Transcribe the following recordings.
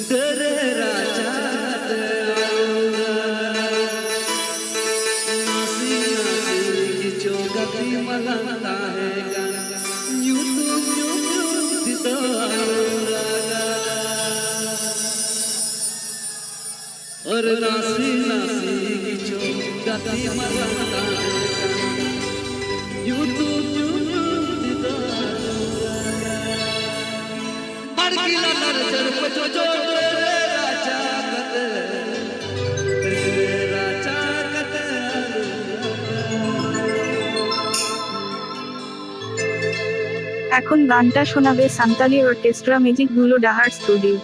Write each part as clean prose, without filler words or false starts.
तेरे राजा नासी नासी की चौकती मलता है यूं तो और नासी नासी की चौकती मलता है यूं तो Margila narjar pajojo এখন গানটা শোনাবে সান্তালি অর্কেস্ট্রা ম্যাজিক গুলো ডাহার studio.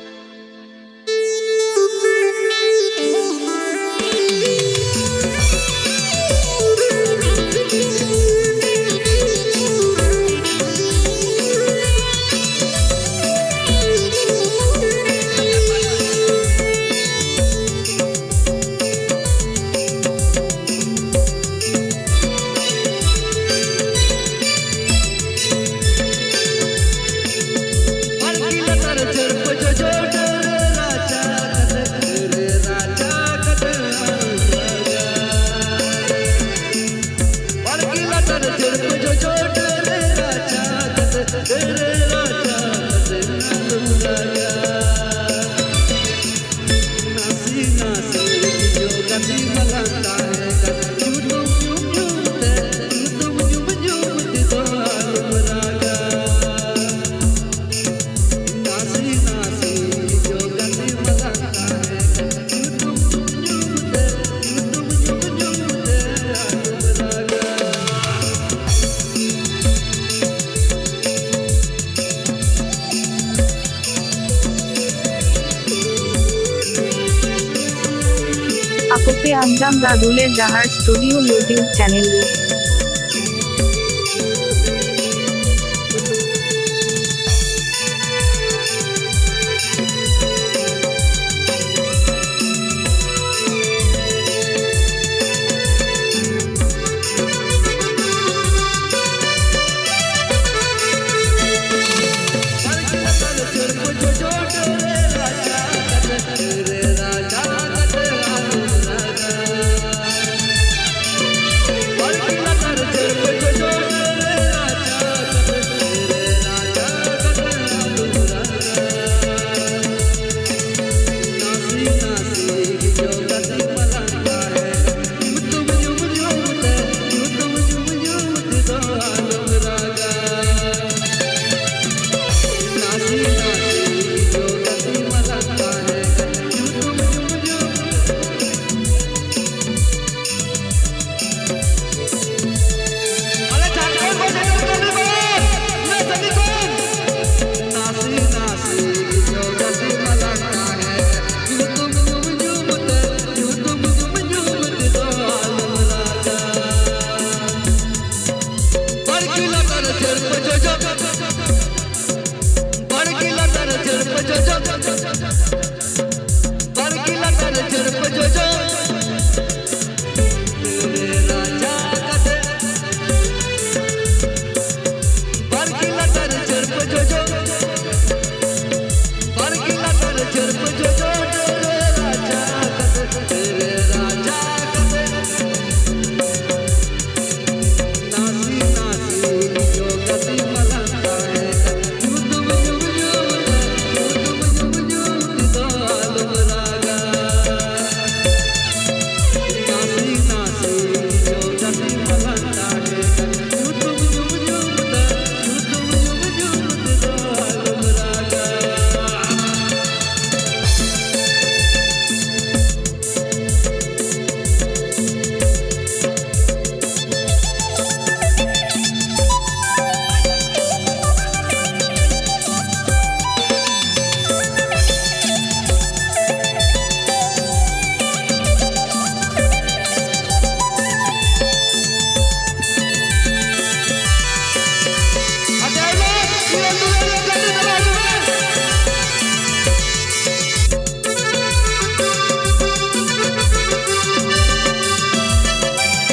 Akope Anjam Raduler Dahar Studio YouTube channel.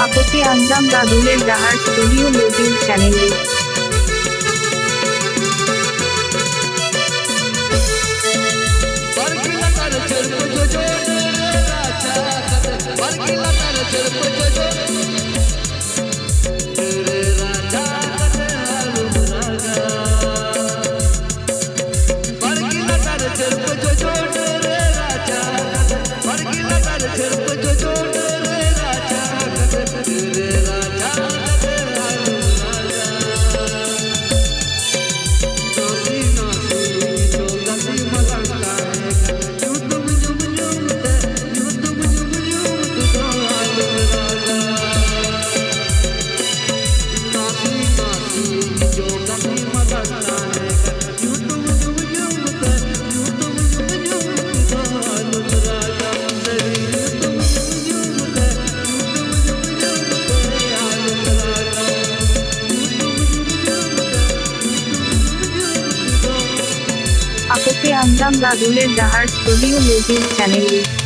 Akope Anjam Raduler Dahar Studio YouTube channel. झरप जो जो रे राजा भड़कीला तार झरप जो जो रे राजा रे राजा नासी नासी जो गति मलंगा यूं तुम जुम जुमते यूं तुम जुम जुमते तो आलम राजा नासी नासी जो गति मलंगा यूं तुम जुम जुमते यूं तुम जुम जुमते तो आलम राजा यूं तुम जुम जुमते यूं तुम जुम जुमते आलम राजा Apope Andam Radule Dahar Studio YouTube channel.